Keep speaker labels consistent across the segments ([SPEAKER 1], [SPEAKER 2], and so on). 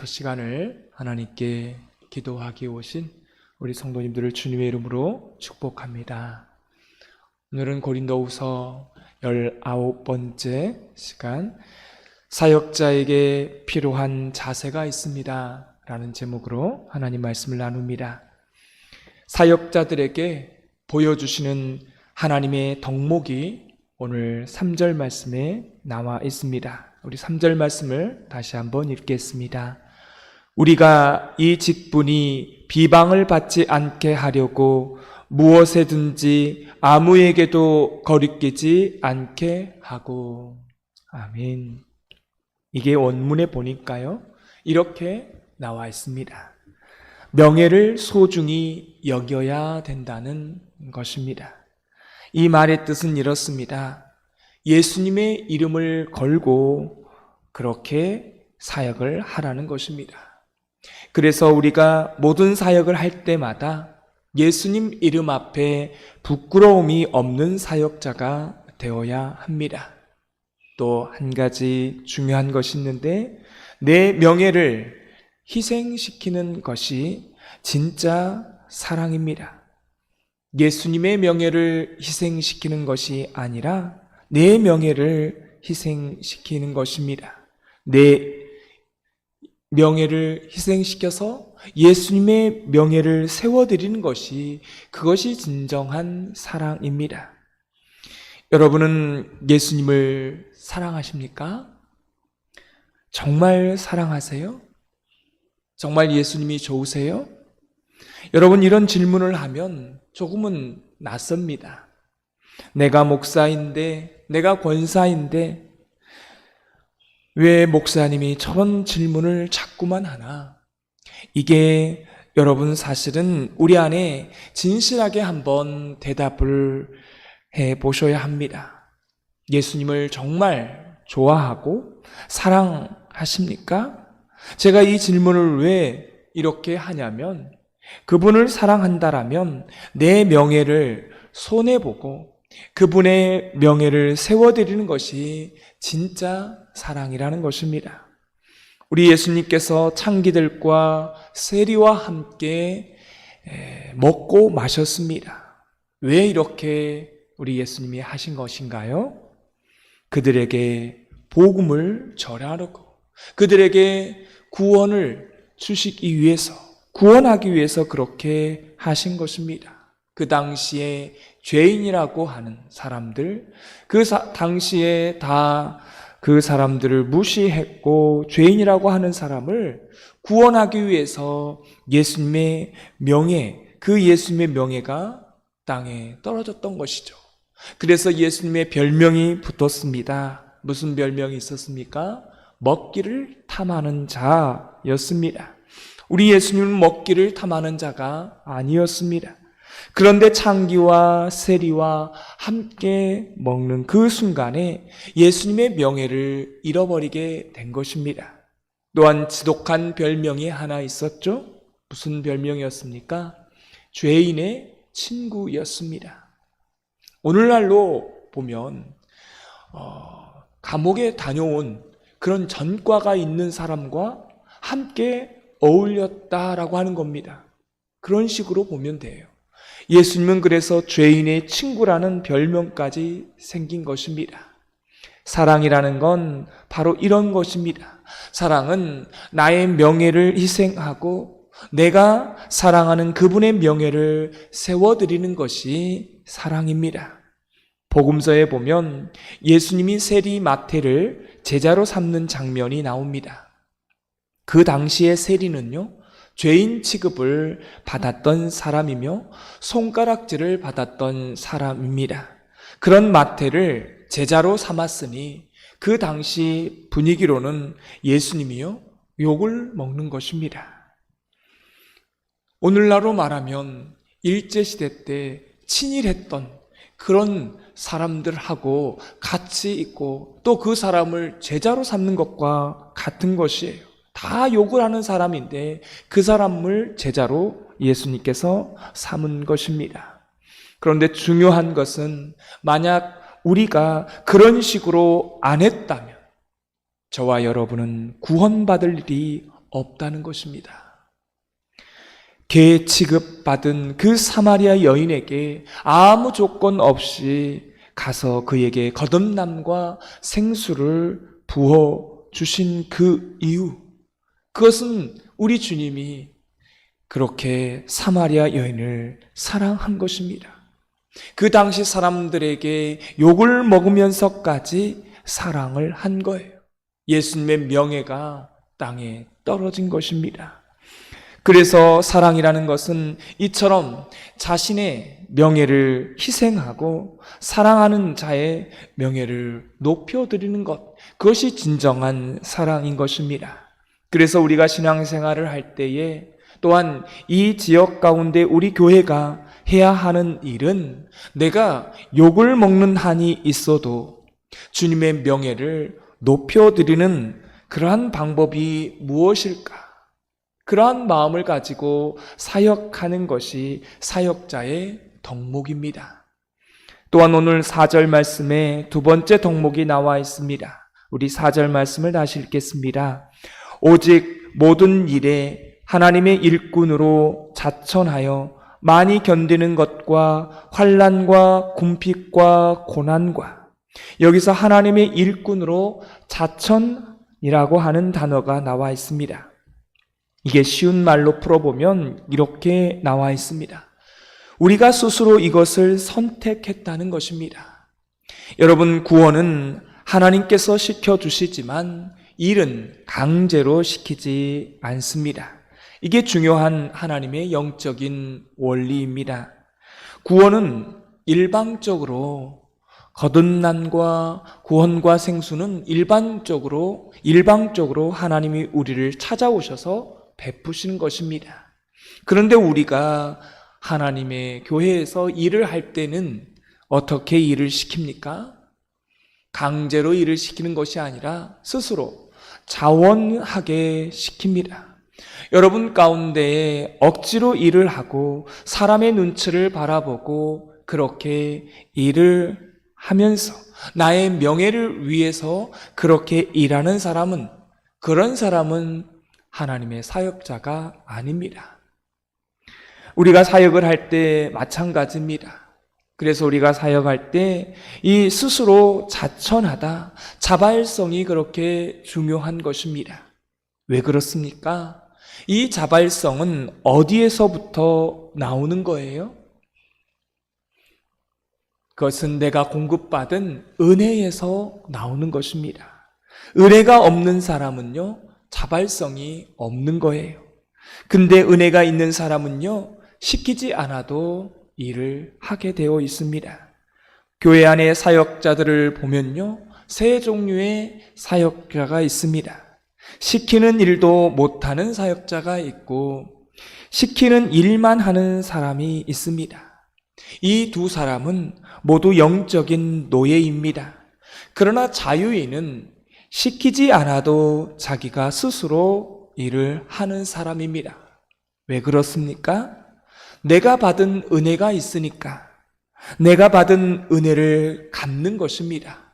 [SPEAKER 1] 첫 시간을 하나님께 기도하기 오신 우리 성도님들을 주님의 이름으로 축복합니다. 오늘은 고린도후서 19번째 시간, 사역자에게 필요한 자세가 있습니다 라는 제목으로 하나님 말씀을 나눕니다. 사역자들에게 보여주시는 하나님의 덕목이 오늘 3절 말씀에 나와 있습니다. 우리 3절 말씀을 다시 한번 읽겠습니다. 우리가 이 직분이 비방을 받지 않게 하려고 무엇에든지 아무에게도 거리끼지 않게 하고. 아멘. 이게 원문에 보니까요, 이렇게 나와 있습니다. 명예를 소중히 여겨야 된다는 것입니다. 이 말의 뜻은 이렇습니다. 예수님의 이름을 걸고 그렇게 사역을 하라는 것입니다. 그래서 우리가 모든 사역을 할 때마다 예수님 이름 앞에 부끄러움이 없는 사역자가 되어야 합니다. 또 한 가지 중요한 것이 있는데, 내 명예를 희생시키는 것이 진짜 사랑입니다. 예수님의 명예를 희생시키는 것이 아니라 내 명예를 희생시키는 것입니다. 내 명예를 희생시켜서 예수님의 명예를 세워드리는 것이, 그것이 진정한 사랑입니다. 여러분은 예수님을 사랑하십니까? 정말 사랑하세요? 정말 예수님이 좋으세요? 여러분, 이런 질문을 하면 조금은 낯섭니다. 내가 목사인데, 내가 권사인데 왜 목사님이 저런 질문을 자꾸만 하나? 이게 여러분, 사실은 우리 안에 진실하게 한번 대답을 해 보셔야 합니다. 예수님을 정말 좋아하고 사랑하십니까? 제가 이 질문을 왜 이렇게 하냐면, 그분을 사랑한다라면 내 명예를 손해보고 그분의 명예를 세워드리는 것이 진짜 사랑이라는 것입니다. 우리 예수님께서 창기들과 세리와 함께 먹고 마셨습니다. 왜 이렇게 우리 예수님이 하신 것인가요? 그들에게 복음을 전하려고, 그들에게 구원을 주시기 위해서, 구원하기 위해서 그렇게 하신 것입니다. 그 당시에 죄인이라고 하는 사람들, 당시에 다 그 사람들을 무시했고 죄인이라고 하는 사람을 구원하기 위해서 예수님의 명예, 그 예수님의 명예가 땅에 떨어졌던 것이죠. 그래서 예수님의 별명이 붙었습니다. 무슨 별명이 있었습니까? 먹기를 탐하는 자였습니다. 우리 예수님은 먹기를 탐하는 자가 아니었습니다. 그런데 창기와 세리와 함께 먹는 그 순간에 예수님의 명예를 잃어버리게 된 것입니다. 또한 지독한 별명이 하나 있었죠? 무슨 별명이었습니까? 죄인의 친구였습니다. 오늘날로 보면 감옥에 다녀온 그런 전과가 있는 사람과 함께 어울렸다라고 하는 겁니다. 그런 식으로 보면 돼요. 예수님은 그래서 죄인의 친구라는 별명까지 생긴 것입니다. 사랑이라는 건 바로 이런 것입니다. 사랑은 나의 명예를 희생하고 내가 사랑하는 그분의 명예를 세워드리는 것이 사랑입니다. 복음서에 보면 예수님이 세리 마태를 제자로 삼는 장면이 나옵니다. 그 당시의 세리는요, 죄인 취급을 받았던 사람이며 손가락질을 받았던 사람입니다. 그런 마태를 제자로 삼았으니 그 당시 분위기로는 예수님이요, 욕을 먹는 것입니다. 오늘날로 말하면 일제시대 때 친일했던 그런 사람들하고 같이 있고 또 그 사람을 제자로 삼는 것과 같은 것이에요. 다 욕을 하는 사람인데 그 사람을 제자로 예수님께서 삼은 것입니다. 그런데 중요한 것은, 만약 우리가 그런 식으로 안 했다면 저와 여러분은 구원받을 일이 없다는 것입니다. 개 취급받은 그 사마리아 여인에게 아무 조건 없이 가서 그에게 거듭남과 생수를 부어 주신 그 이유, 그것은 우리 주님이 그렇게 사마리아 여인을 사랑한 것입니다. 그 당시 사람들에게 욕을 먹으면서까지 사랑을 한 거예요. 예수님의 명예가 땅에 떨어진 것입니다. 그래서 사랑이라는 것은 이처럼 자신의 명예를 희생하고 사랑하는 자의 명예를 높여드리는 것, 그것이 진정한 사랑인 것입니다. 그래서 우리가 신앙생활을 할 때에 또한 이 지역 가운데 우리 교회가 해야 하는 일은 내가 욕을 먹는 한이 있어도 주님의 명예를 높여드리는 그러한 방법이 무엇일까? 그러한 마음을 가지고 사역하는 것이 사역자의 덕목입니다. 또한 오늘 4절 말씀에 두 번째 덕목이 나와 있습니다. 우리 4절 말씀을 다시 읽겠습니다. 오직 모든 일에 하나님의 일꾼으로 자천하여 많이 견디는 것과 환난과 궁핍과 고난과, 여기서 하나님의 일꾼으로 자천이라고 하는 단어가 나와 있습니다. 이게 쉬운 말로 풀어보면 이렇게 나와 있습니다. 우리가 스스로 이것을 선택했다는 것입니다. 여러분, 구원은 하나님께서 시켜주시지만 일은 강제로 시키지 않습니다. 이게 중요한 하나님의 영적인 원리입니다. 구원은 일방적으로, 거듭남과 구원과 생수는 일방적으로 하나님이 우리를 찾아오셔서 베푸시는 것입니다. 그런데 우리가 하나님의 교회에서 일을 할 때는 어떻게 일을 시킵니까? 강제로 일을 시키는 것이 아니라 스스로 자원하게 시킵니다. 여러분 가운데 억지로 일을 하고 사람의 눈치를 바라보고 그렇게 일을 하면서 나의 명예를 위해서 그렇게 일하는 사람은, 그런 사람은 하나님의 사역자가 아닙니다. 우리가 사역을 할 때 마찬가지입니다. 그래서 우리가 사역할 때 이 스스로 자천하다, 자발성이 그렇게 중요한 것입니다. 왜 그렇습니까? 이 자발성은 어디에서부터 나오는 거예요? 그것은 내가 공급받은 은혜에서 나오는 것입니다. 은혜가 없는 사람은요, 자발성이 없는 거예요. 근데 은혜가 있는 사람은요, 시키지 않아도 일을 하게 되어 있습니다. 교회 안에 사역자들을 보면요, 세 종류의 사역자가 있습니다. 시키는 일도 못하는 사역자가 있고 시키는 일만 하는 사람이 있습니다. 이 두 사람은 모두 영적인 노예입니다. 그러나 자유인은 시키지 않아도 자기가 스스로 일을 하는 사람입니다. 왜 그렇습니까? 내가 받은 은혜가 있으니까, 내가 받은 은혜를 갚는 것입니다.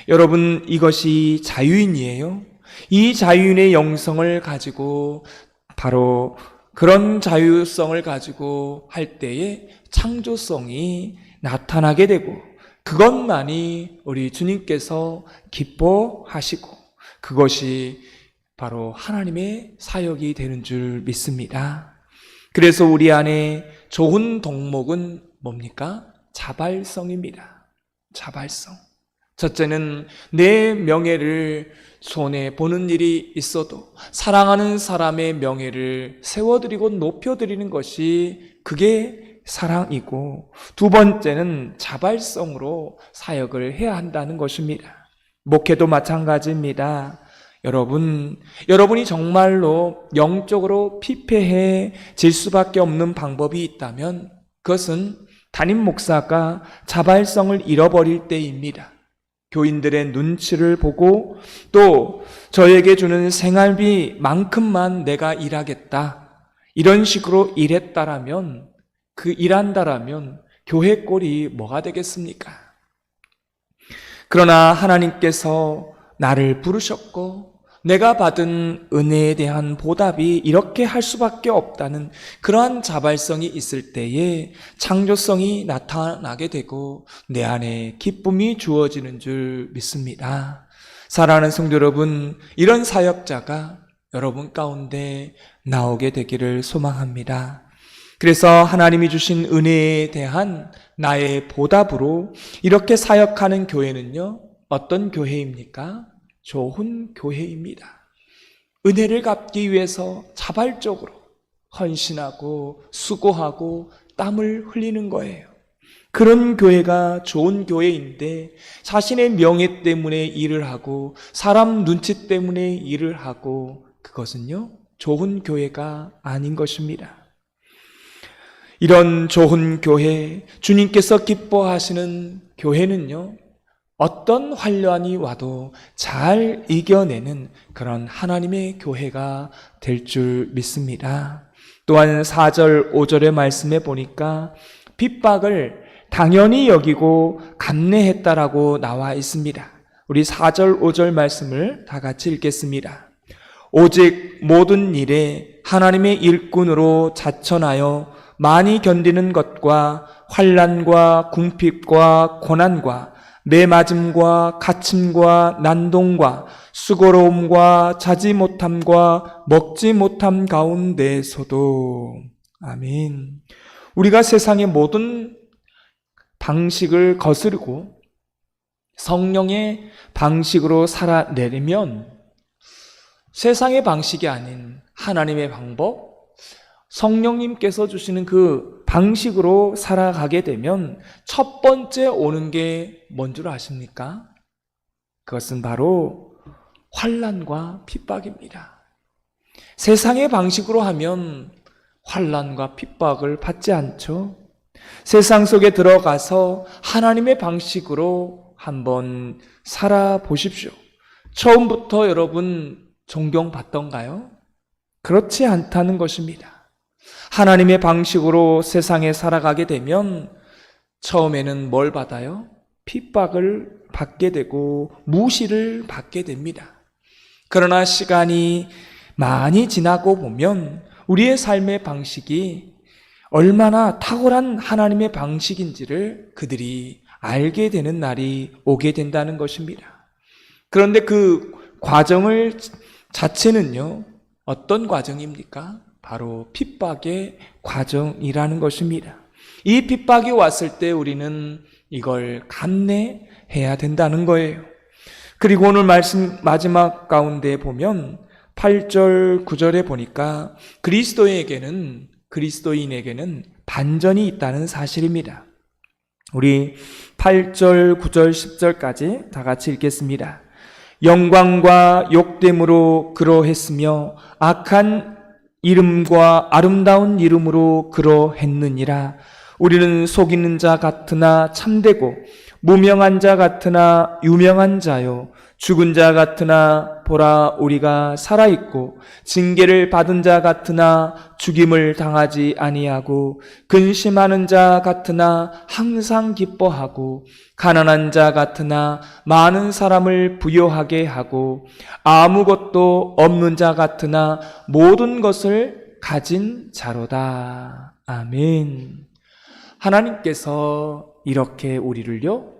[SPEAKER 1] 여러분, 이것이 자유인이에요. 이 자유인의 영성을 가지고, 바로 그런 자유성을 가지고 할 때에 창조성이 나타나게 되고, 그것만이 우리 주님께서 기뻐하시고, 그것이 바로 하나님의 사역이 되는 줄 믿습니다. 그래서 우리 안에 좋은 덕목은 뭡니까? 자발성입니다. 자발성. 첫째는 내 명예를 손에 보는 일이 있어도 사랑하는 사람의 명예를 세워드리고 높여드리는 것이, 그게 사랑이고, 두 번째는 자발성으로 사역을 해야 한다는 것입니다. 목회도 마찬가지입니다. 여러분이 정말로 영적으로 피폐해질 수밖에 없는 방법이 있다면 그것은 담임 목사가 자발성을 잃어버릴 때입니다. 교인들의 눈치를 보고 또 저에게 주는 생활비만큼만 내가 일하겠다, 이런 식으로 일한다라면 교회 꼴이 뭐가 되겠습니까? 그러나 하나님께서 나를 부르셨고 내가 받은 은혜에 대한 보답이 이렇게 할 수밖에 없다는 그러한 자발성이 있을 때에 창조성이 나타나게 되고 내 안에 기쁨이 주어지는 줄 믿습니다. 사랑하는 성도 여러분, 이런 사역자가 여러분 가운데 나오게 되기를 소망합니다. 그래서 하나님이 주신 은혜에 대한 나의 보답으로 이렇게 사역하는 교회는요, 어떤 교회입니까? 좋은 교회입니다. 은혜를 갚기 위해서 자발적으로 헌신하고 수고하고 땀을 흘리는 거예요. 그런 교회가 좋은 교회인데 자신의 명예 때문에 일을 하고 사람 눈치 때문에 일을 하고 그것은요, 좋은 교회가 아닌 것입니다. 이런 좋은 교회, 주님께서 기뻐하시는 교회는요, 어떤 환란이 와도 잘 이겨내는 그런 하나님의 교회가 될 줄 믿습니다. 또한 4절, 5절의 말씀에 보니까 핍박을 당연히 여기고 감내했다라고 나와 있습니다. 우리 4절, 5절 말씀을 다 같이 읽겠습니다. 오직 모든 일에 하나님의 일꾼으로 자천하여 많이 견디는 것과 환난과 궁핍과 고난과 매맞음과 갇힘과 난동과 수고로움과 자지 못함과 먹지 못함 가운데서도 아멘. 우리가 세상의 모든 방식을 거스르고 성령의 방식으로 살아내려면 세상의 방식이 아닌 하나님의 방법, 성령님께서 주시는 그 방식으로 살아가게 되면 첫 번째 오는 게 뭔 줄 아십니까? 그것은 바로 환난과 핍박입니다. 세상의 방식으로 하면 환난과 핍박을 받지 않죠. 세상 속에 들어가서 하나님의 방식으로 한번 살아보십시오. 처음부터 여러분 존경받던가요? 그렇지 않다는 것입니다. 하나님의 방식으로 세상에 살아가게 되면 처음에는 뭘 받아요? 핍박을 받게 되고 무시를 받게 됩니다. 그러나 시간이 많이 지나고 보면 우리의 삶의 방식이 얼마나 탁월한 하나님의 방식인지를 그들이 알게 되는 날이 오게 된다는 것입니다. 그런데 그 과정을 자체는요, 어떤 과정입니까? 바로 핍박의 과정이라는 것입니다. 이 핍박이 왔을 때 우리는 이걸 감내해야 된다는 거예요. 그리고 오늘 말씀 마지막 가운데 보면 8절, 9절에 보니까 그리스도인에게는 반전이 있다는 사실입니다. 우리 8절, 9절, 10절까지 다 같이 읽겠습니다. 영광과 욕됨으로 그러했으며 악한 이름과 아름다운 이름으로 그러했느니라. 우리는 속이는 자 같으나 참되고 무명한 자 같으나 유명한 자요 죽은 자 같으나 보라 우리가 살아있고 징계를 받은 자 같으나 죽임을 당하지 아니하고 근심하는 자 같으나 항상 기뻐하고 가난한 자 같으나 많은 사람을 부요하게 하고 아무것도 없는 자 같으나 모든 것을 가진 자로다. 아멘. 하나님께서 이렇게 우리를요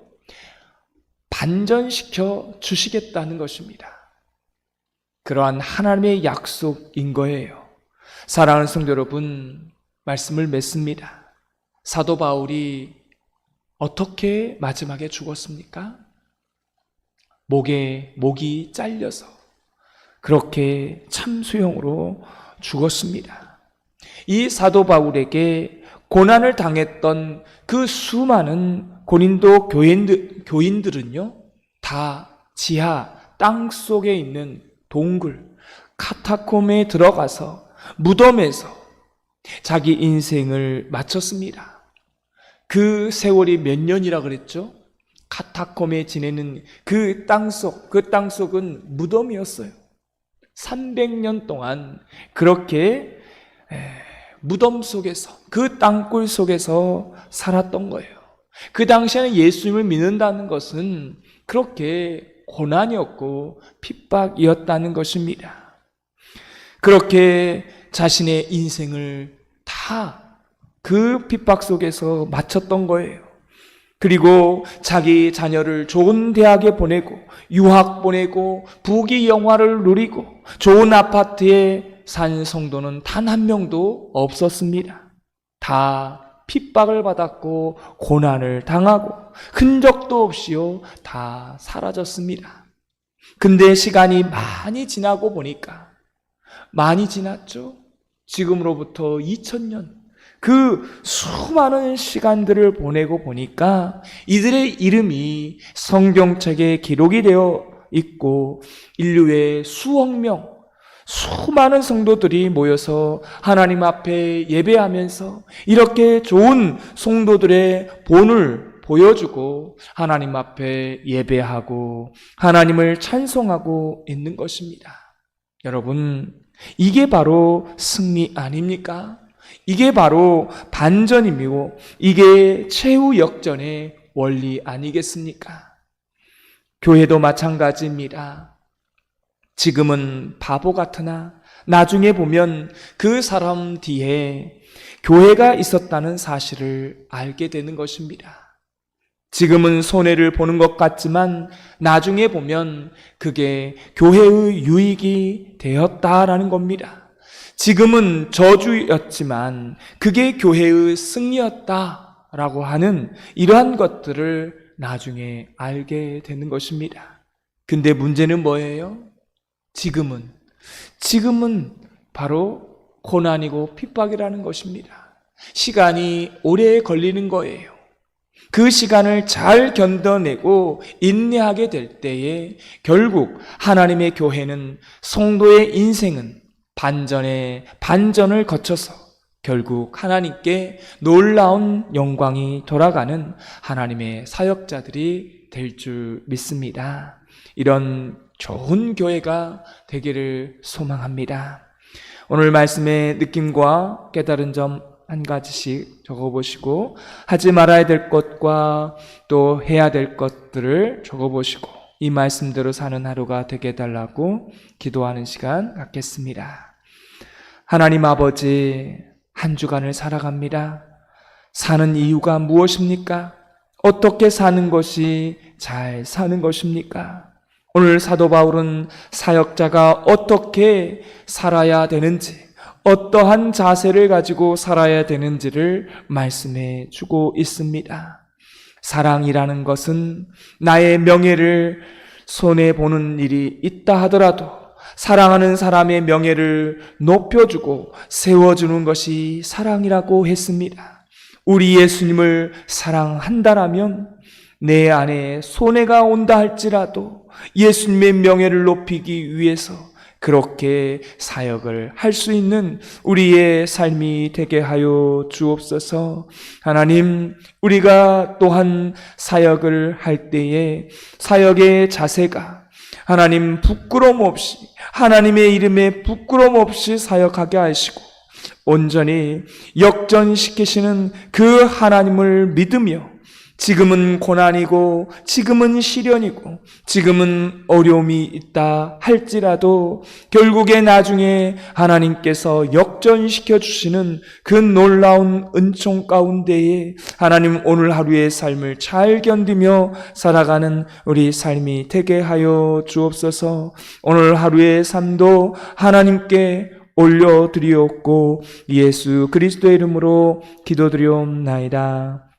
[SPEAKER 1] 반전시켜 주시겠다는 것입니다. 그러한 하나님의 약속인 거예요. 사랑하는 성도 여러분, 말씀을 맺습니다. 사도 바울이 어떻게 마지막에 죽었습니까? 목이 잘려서 그렇게 참수형으로 죽었습니다. 이 사도 바울에게 고난을 당했던 그 수많은 고린도 교인들은요, 다 지하 땅 속에 있는 동굴, 카타콤에 들어가서 무덤에서 자기 인생을 마쳤습니다. 그 세월이 몇 년이라 그랬죠? 카타콤에 지내는 그 땅속은 무덤이었어요. 300년 동안 그렇게 무덤 속에서, 그 땅굴 속에서 살았던 거예요. 그 당시에는 예수님을 믿는다는 것은 그렇게 고난이었고 핍박이었다는 것입니다. 그렇게 자신의 인생을 다 그 핍박 속에서 마쳤던 거예요. 그리고 자기 자녀를 좋은 대학에 보내고 유학 보내고 부귀 영화를 누리고 좋은 아파트에 산 성도는 단 한 명도 없었습니다. 다 핍박을 받았고 고난을 당하고 흔적도 없이요 다 사라졌습니다. 근데 시간이 많이 지나고 보니까, 많이 지났죠. 지금으로부터 2000년 그 수많은 시간들을 보내고 보니까 이들의 이름이 성경책에 기록이 되어 있고 인류의 수억 명, 수많은 성도들이 모여서 하나님 앞에 예배하면서 이렇게 좋은 성도들의 본을 보여주고 하나님 앞에 예배하고 하나님을 찬송하고 있는 것입니다. 여러분, 이게 바로 승리 아닙니까? 이게 바로 반전이고 이게 최후 역전의 원리 아니겠습니까? 교회도 마찬가지입니다. 지금은 바보 같으나 나중에 보면 그 사람 뒤에 교회가 있었다는 사실을 알게 되는 것입니다. 지금은 손해를 보는 것 같지만 나중에 보면 그게 교회의 유익이 되었다라는 겁니다. 지금은 저주였지만 그게 교회의 승리였다라고 하는 이러한 것들을 나중에 알게 되는 것입니다. 근데 문제는 뭐예요? 지금은 바로 고난이고 핍박이라는 것입니다. 시간이 오래 걸리는 거예요. 그 시간을 잘 견뎌내고 인내하게 될 때에 결국 하나님의 교회는, 성도의 인생은 반전을 거쳐서 결국 하나님께 놀라운 영광이 돌아가는 하나님의 사역자들이 될 줄 믿습니다. 이런 좋은 교회가 되기를 소망합니다. 오늘 말씀의 느낌과 깨달은 점 한 가지씩 적어보시고 하지 말아야 될 것과 또 해야 될 것들을 적어보시고 이 말씀대로 사는 하루가 되게 해달라고 기도하는 시간 갖겠습니다. 하나님 아버지, 한 주간을 살아갑니다. 사는 이유가 무엇입니까? 어떻게 사는 것이 잘 사는 것입니까? 오늘 사도 바울은 사역자가 어떻게 살아야 되는지, 어떠한 자세를 가지고 살아야 되는지를 말씀해 주고 있습니다. 사랑이라는 것은 나의 명예를 손해보는 일이 있다 하더라도 사랑하는 사람의 명예를 높여주고 세워주는 것이 사랑이라고 했습니다. 우리 예수님을 사랑한다라면 내 안에 손해가 온다 할지라도 예수님의 명예를 높이기 위해서 그렇게 사역을 할 수 있는 우리의 삶이 되게 하여 주옵소서. 하나님, 우리가 또한 사역을 할 때에 사역의 자세가 하나님 부끄러움 없이, 하나님의 이름에 부끄러움 없이 사역하게 하시고 온전히 역전시키시는 그 하나님을 믿으며 지금은 고난이고 지금은 시련이고 지금은 어려움이 있다 할지라도 결국에 나중에 하나님께서 역전시켜 주시는 그 놀라운 은총 가운데에 하나님 오늘 하루의 삶을 잘 견디며 살아가는 우리 삶이 되게 하여 주옵소서. 오늘 하루의 삶도 하나님께 올려드리옵고 예수 그리스도의 이름으로 기도드리옵나이다.